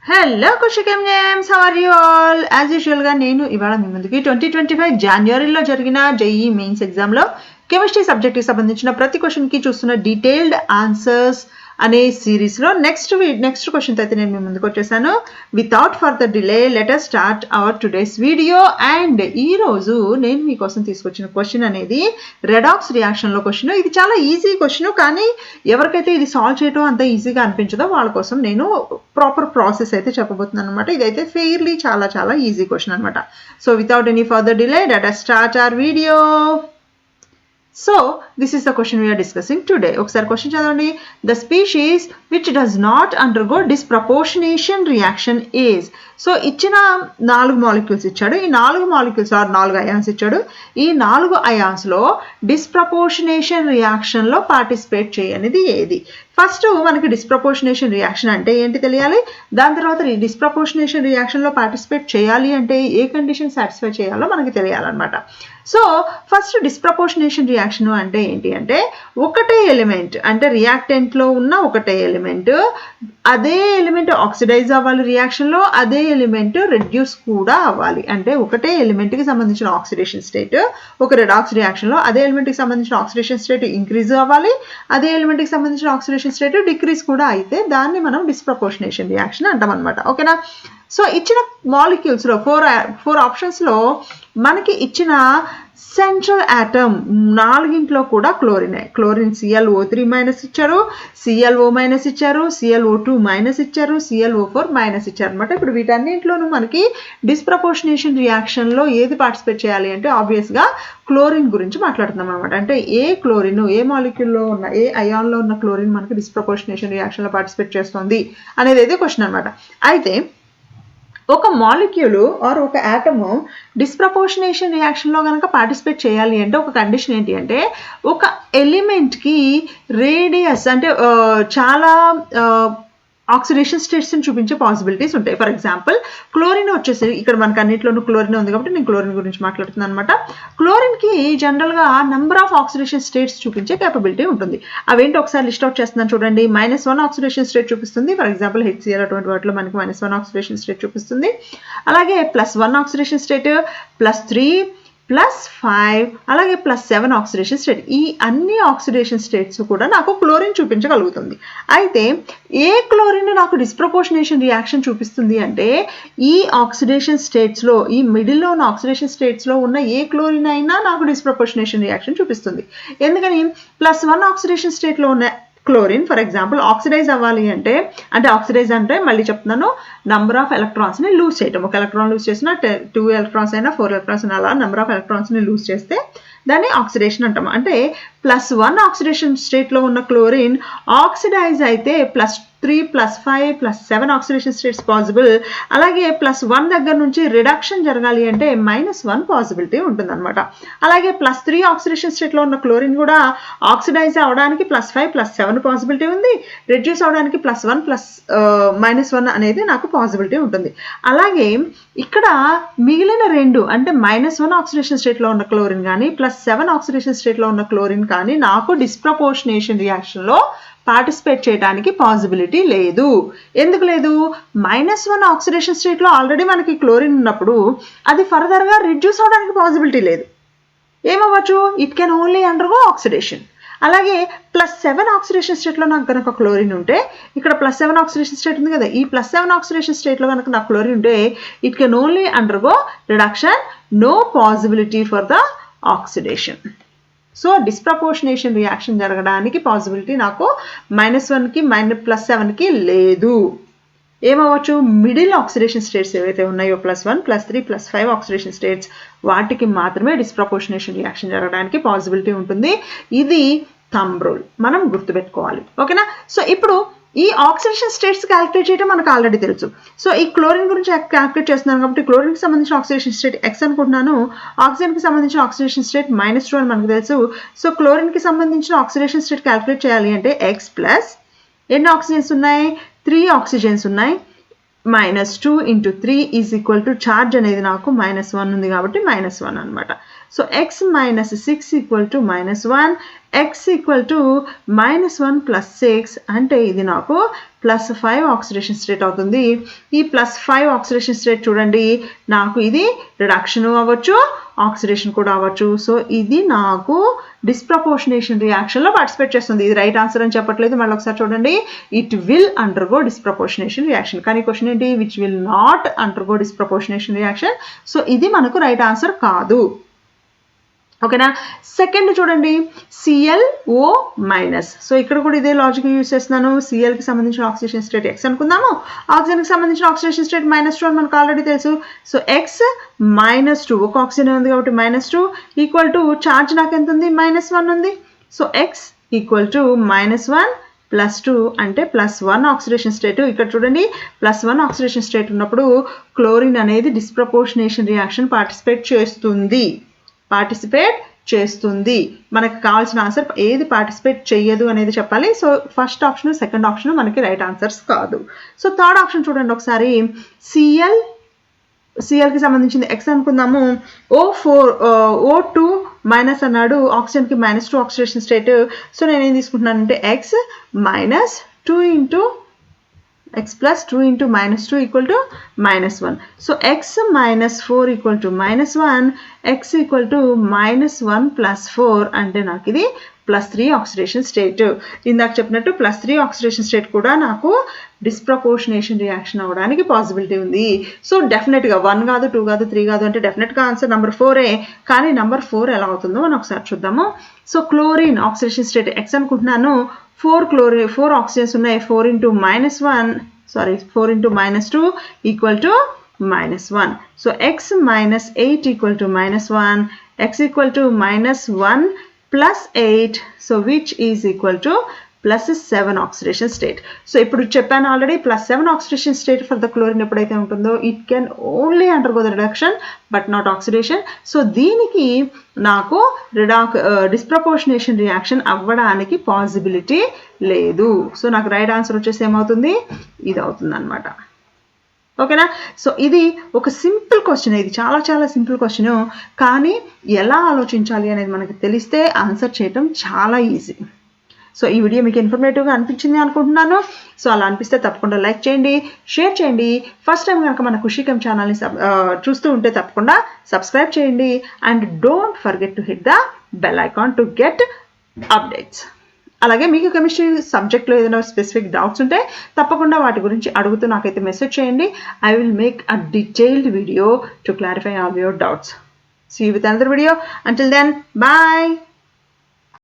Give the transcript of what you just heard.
Hello కుషికం games, how are you all? As యూజువల్గా నేను ఇవాళ మీ ముందుకి 2025 జనవరిలో జరిగిన జేఈ మెయిన్స్ ఎగ్జామ్లో కెమిస్ట్రీ సబ్జెక్ట్కి సంబంధించిన ప్రతి క్వశ్చన్కి చూస్తున్న డీటెయిల్డ్ ఆన్సర్స్ అనే సిరీస్లో నెక్స్ట్ క్వశ్చన్తో అయితే నేను మీ ముందుకు వచ్చేసాను. Without further delay let us start our today's video. And ఈరోజు నేను మీకోసం తీసుకొచ్చిన క్వశ్చన్ అనేది రెడాక్స్ రియాక్షన్లో క్వశ్చన్. ఇది చాలా ఈజీ క్వశ్చన్, కానీ ఎవరికైతే ఇది సాల్వ్ చేయడం అంత ఈజీగా అనిపించదో వాళ్ళ కోసం నేను ప్రాపర్ ప్రాసెస్ అయితే చెప్పబోతున్నాను అనమాట. ఇదైతే ఫెయిర్లీ చాలా చాలా ఈజీ క్వశ్చన్ అనమాట. So without any further delay let us start our video. So this is the question we are discussing today. ఒకసారి క్వశ్చన్ చదవండి. The species which does not undergo disproportionation reaction is. So ఇచ్చిన 4 molecules ఇచ్చాడు. ఈ 4 molecules 4 ions ఇచ్చాడు. ఈ 4 అయాన్స్లో డిస్ప్రపోర్షనేషన్ రియాక్షన్లో participate చేయనిది ఏది? First మనకి డిస్ప్రపోర్షనేషన్ reaction అంటే ఏంటి తెలియాలి. దాని తర్వాత డిస్ప్రపోర్షనేషన్ రియాక్షన్లో పార్టిసిపేట్ చేయాలి అంటే ఏ కండిషన్ సాటిస్ఫై చేయాలో మనకి తెలియాలన్నమాట. సో ఫస్ట్ డిస్ప్రపోర్షనేషన్ రియాక్షన్ అంటే ఏంటి అంటే, ఒకటే ఎలిమెంట్ అంటే రియాక్టెంట్లో ఉన్న ఒకటే ఎలిమెంట్, అదే ఎలిమెంట్ ఆక్సిడైజ్ అవ్వాలి రియాక్షన్లో, అదే ఎలిమెంట్ రెడ్యూస్ కూడా అవ్వాలి. అంటే ఒకటే ఎలిమెంట్కి సంబంధించిన ఆక్సిడేషన్ స్టేట్ ఒక రెడాక్స్ రియాక్షన్లో అదే ఎలిమెంట్కి సంబంధించిన ఆక్సిడేషన్ స్టేట్ ఇంక్రీజ్ అవ్వాలి, అదే ఎలిమెంట్కి సంబంధించిన ఆక్సిడేషన్ స్టేట్ డిక్రీజ్ కూడా అయితే దాన్ని మనం డిస్ప్రపోర్షనేషన్ రియాక్షన్ అంటాం అనమాట. ఓకేనా? సో ఇచ్చిన మాలిక్యూల్స్లో ఫోర్ ఆప్షన్స్లో మనకి ఇచ్చిన సెంట్రల్ ఆటమ్ 4 కూడా క్లోరిన్ ClO3 మైనస్ ఇచ్చారు, ClO మైనస్ ఇచ్చారు, ClO2 మైనస్ ఇచ్చారు, ClO4 మైనస్ ఇచ్చారు అనమాట. ఇప్పుడు వీటన్నింటిలోనూ మనకి డిస్ప్రపోర్షనేషన్ రియాక్షన్లో ఏది పార్టిసిపేట్ చేయాలి అంటే ఆబ్వియస్గా క్లోరిన్ గురించి మాట్లాడుతున్నాం అనమాట. అంటే ఏ క్లోరిన్ ఏ మాలిక్యూల్లో ఉన్న ఏ అయాన్లో ఉన్న క్లోరిన్ మనకి డిస్ప్రపోర్షనేషన్ రియాక్షన్లో పార్టిసిపేట్ చేస్తుంది అనేది అయితే క్వశ్చన్ అనమాట. అయితే ఒక మాలిక్యూల్ ఆర్ ఒక ఆటమ్ డిస్ప్రపోర్షనేషన్ రియాక్షన్లో కనుక పార్టిసిపేట్ చేయాలి అంటే ఒక కండిషన్ ఏంటి అంటే, ఒక ఎలిమెంట్కి రేడియస్ అంటే చాలా ఆక్సిడేషన్ స్టేట్స్ని చూపించే పాసిబిలిటీస్ ఉంటాయి. ఫర్ ఎగ్జాంపుల్ క్లోరిన్ వచ్చేసి ఇక్కడ మనకు అన్నింటిలోనూ క్లోరిన్ ఉంది కాబట్టి నేను క్లోరిన్ గురించి మాట్లాడుతున్నాను అనమాట. క్లోరిన్కి జనరల్గా నెంబర్ ఆఫ్ ఆక్సిడేషన్ స్టేట్స్ చూపించే కేపబిలిటీ ఉంటుంది. అవేంటి ఒకసారి లిస్ట్ అవుట్ చేస్తున్నాను చూడండి. -1 ఆక్సిడేషన్ స్టేట్ చూపిస్తుంది. ఫర్ ఎగ్జాంపుల్ HCl అటువంటి వాటిలో మనకి -1 ఆక్సిడేషన్ స్టేట్ చూపిస్తుంది. అలాగే +1 ఆక్సిడేషన్ స్టేట్, +3, +5, అలాగే +7 ఆక్సిడేషన్ స్టేట్. ఈ అన్ని ఆక్సిడేషన్ స్టేట్స్ కూడా నాకు క్లోరిన్ చూపించగలుగుతుంది. అయితే ఏ క్లోరిన్ నాకు డిస్ప్రపోర్షనేషన్ రియాక్షన్ చూపిస్తుంది అంటే, ఈ ఆక్సిడేషన్ స్టేట్స్లో ఈ మిడిల్లో ఉన్న ఆక్సిడేషన్ స్టేట్స్లో ఉన్న ఏ క్లోరిన్ అయినా నాకు డిస్ప్రపోర్షనేషన్ రియాక్షన్ చూపిస్తుంది. ఎందుకని? +1 ఆక్సిడేషన్ స్టేట్లో ఉన్న క్లోరిన్ ఫర్ ఎగ్జాంపుల్ ఆక్సిడైజ్ అవ్వాలి అంటే ఆక్సిడైజ్ అంటే మళ్ళీ చెప్తున్నాను, నంబర్ ఆఫ్ ఎలక్ట్రాన్స్ని లూజ్ చేయటం. ఒక ఎలక్ట్రాన్ లూజ్ చేసినా 2 ఎలక్ట్రాన్స్ అయినా 4 ఎలక్ట్రాన్స్ అయినా అలా నెంబర్ ఆఫ్ ఎలక్ట్రాన్స్ని లూజ్ చేస్తే దాన్ని ఆక్సిడేషన్ అంటాం. అంటే +1 ఆక్సిడేషన్ స్టేట్లో ఉన్న క్లోరిన్ ఆక్సిడైజ్ అయితే +3, +5, +7 ఆక్సిడేషన్ స్టేట్స్ పాసిబుల్. అలాగే +1 దగ్గర నుంచి రిడక్షన్ జరగాలి అంటే -1 పాసిబిలిటీ ఉంటుందన్నమాట. అలాగే +3 ఆక్సిడేషన్ స్టేట్లో ఉన్న క్లోరిన్ కూడా ఆక్సిడైజ్ అవడానికి +5, +7 పాసిబిలిటీ ఉంది. రెడ్యూస్ అవడానికి +1, -1 అనేది నాకు పాసిబిలిటీ ఉంటుంది. అలాగే ఇక్కడ మిగిలిన 2 అంటే -1 ఆక్సిడేషన్ స్టేట్లో ఉన్న క్లోరిన్ కానీ +7 ఆక్సిడేషన్ స్టేట్లో ఉన్న క్లోరిన్ కానీ నాకు డిస్ప్రపోర్షనేషన్ రియాక్షన్లో పార్టిసిపేట్ చేయడానికి పాసిబిలిటీ లేదు. ఎందుకు లేదు? -1 ఆక్సిడేషన్ స్టేట్లో ఆల్రెడీ మనకి క్లోరిన్ ఉన్నప్పుడు అది ఫర్దర్గా రిడ్యూస్ అవడానికి పాసిబిలిటీ లేదు. ఏమవ్వచ్చు? It can only undergo oxidation. అలాగే +7 ఆక్సిడేషన్ స్టేట్లో నాకు కనుక క్లోరిన్ ఉంటే, ఇక్కడ +7 ఆక్సిడేషన్ స్టేట్ ఉంది కదా, ఈ +7 ఆక్సిడేషన్ స్టేట్లో కనుక నాకు క్లోరిన్ ఉంటే it can only undergo reduction, no possibility for the oxidation. So disproportionation reaction జరగడానికి పాసిబిలిటీ నాకు -1కి +7కి లేదు. ఏమవచ్చు? మిడిల్ ఆక్సిడేషన్ స్టేట్స్ ఏవైతే ఉన్నాయో +1, +3, +5 ఆక్సిడేషన్ స్టేట్స్ వాటికి మాత్రమే డిస్ప్రపోర్షనేషన్ రియాక్షన్ జరగడానికి పాసిబిలిటీ ఉంటుంది. ఇది థంబ్ రూల్, మనం గుర్తుపెట్టుకోవాలి. ఓకేనా? సో ఇప్పుడు ఈ ఆక్సిడేషన్ స్టేట్స్ క్యాలిక్యులేట్ చేయడం మనకు ఆల్రెడీ తెలుసు. సో ఈ క్లోరిన్ గురించి క్యాలిక్యులేట్ చేస్తున్నాను కాబట్టి క్లోరిన్కి సంబంధించిన ఆక్సిడేషన్ స్టేట్ X అనుకుంటున్నాను. ఆక్సిజన్కి సంబంధించిన ఆక్సిడేషన్ స్టేట్ -2 అని మనకు తెలుసు. సో క్లోరిన్కి సంబంధించిన ఆక్సిడేషన్ స్టేట్ క్యాలిక్యులేట్ చేయాలి అంటే X ప్లస్ ఎన్ని ఆక్సిజన్స్ ఉన్నాయి? 3 ఆక్సిజన్స్ ఉన్నాయి. -2 × 3 = ఛార్జ్ అనేది నాకు -1 ఉంది కాబట్టి -1 అనమాట. So X - 6 = -1. x equal to -1 + 6 అంటే ఇది నాకు +5 ఆక్సిడేషన్ స్టేట్ అవుతుంది. ఈ +5 ఆక్సిడేషన్ స్టేట్ చూడండి, నాకు ఇది రిడక్షన్ అవ్వచ్చు, ఆక్సిడేషన్ కూడా అవ్వచ్చు. సో ఇది నాకు డిస్ప్రపోర్షనేషన్ రియాక్షన్లో పార్టిసిపేట్ చేస్తుంది. ఇది రైట్ ఆన్సర్ అని చెప్పట్లేదు, మళ్ళీ ఒకసారి చూడండి. It will undergo డిస్ప్రపోర్షనేషన్ reaction. కానీ క్వశ్చన్ ఏంటి? Which will not undergo డిస్ప్రపోర్షనేషన్ reaction. So ఇది మనకు రైట్ ఆన్సర్ కాదు. ఓకేనా. సెకండ్ చూడండి, ClO-. సో ఇక్కడ కూడా ఇదే లాజిక్ యూజ్ చేస్తున్నాను. Clకి సంబంధించిన ఆక్సిడేషన్ స్టేట్ x అనుకుందాము, ఆక్సిజన్కి సంబంధించిన ఆక్సిడేషన్ స్టేట్ -2 అని మనకు ఆల్రెడీ తెలుసు. సో x -2, ఒక ఆక్సిజన్ ఉంది కాబట్టి -2 ఈక్వల్ టు ఛార్జ్ నాకు ఎంత ఉంది? -1 ఉంది. సో x ఈక్వల్ టు -1 + 2 అంటే +1 ఆక్సిడేషన్ స్టేట్. ఇక్కడ చూడండి, +1 ఆక్సిడేషన్ స్టేట్ ఉన్నప్పుడు క్లోరిన్ అనేది డిస్ప్రపోర్షనేషన్ రియాక్షన్ పార్టిసిపేట్ చేస్తుంది. మనకు కావాల్సిన ఆన్సర్ ఏది పార్టిసిపేట్ చేయదు అనేది చెప్పాలి. So first option, second option మనకి రైట్ ఆన్సర్స్ కాదు. సో థర్డ్ ఆప్షన్ చూడండి ఒకసారి. Clకి సంబంధించింది x అనుకుందాము, O2- అన్నాడు, ఆక్సిజన్కి -2 ఆక్సిడేషన్ స్టేట్. సో నేను ఏం తీసుకుంటున్నానంటే x + 2 × -2 equal to -1. So x - 4 equal to -1, x equal to -1 + 4 అంటే నాకు ఇది +3 ఆక్సిడేషన్ స్టేట్. ఇందాక చెప్పినట్టు +3 ఆక్సిడేషన్ స్టేట్ కూడా నాకు డిస్ప్రపోర్షనేషన్ రియాక్షన్ అవ్వడానికి పాసిబిలిటీ ఉంది. సో డెఫినెట్గా 1 కాదు, 2 కాదు, 3 కాదు అంటే డెఫినెట్గా ఆన్సర్ నెంబర్ 4ఏ. కానీ నెంబర్ 4 ఎలా అవుతుందో మనం ఒకసారి చూద్దాము. So chlorine oxidation state x అనుకుంటున్నాను, 4 ఆక్సిజన్స్ ఉన్నాయి, 4 × -2 equal to -1. So x - 8 equal to -1, x equal to -1 + 8, so which is equal to +7 oxidation state. So ఇప్పుడు చెప్పాను already, +7 oxidation state for the chlorine ఎప్పుడైతే ఉంటుందో it can only undergo the reduction but not oxidation. So దీనికి నాకు డిస్ప్రపోర్షనేషన్ reaction అవ్వడానికి possibility లేదు. So నాకు right answer వచ్చేసి ఏమవుతుంది? ఇది అవుతుంది అనమాట. ఓకేనా. సో ఇది ఒక సింపుల్ క్వశ్చన్, ఇది చాలా చాలా సింపుల్ క్వశ్చన్. కానీ ఎలా ఆలోచించాలి అనేది మనకి తెలిస్తే ఆన్సర్ చేయటం చాలా ఈజీ. సో ఈ వీడియో మీకు ఇన్ఫర్మేటివ్గా అనిపించింది అనుకుంటున్నాను. సో అలా అనిపిస్తే తప్పకుండా లైక్ చేయండి, షేర్ చేయండి. ఫస్ట్ టైం కనుక మన ఖుషీకం ఛానల్ని చూస్తూ ఉంటే తప్పకుండా సబ్స్క్రైబ్ చేయండి. And don't forget to hit the bell icon to get updates. అలాగే మీకు కెమిస్ట్రీ సబ్జెక్ట్లో ఏదైనా స్పెసిఫిక్ డౌట్స్ ఉంటే తప్పకుండా వాటి గురించి అడుగుతూ నాకైతే మెసేజ్ చేయండి. I will make a detailed video to clarify all your doubts. See you with another video. Until then, bye.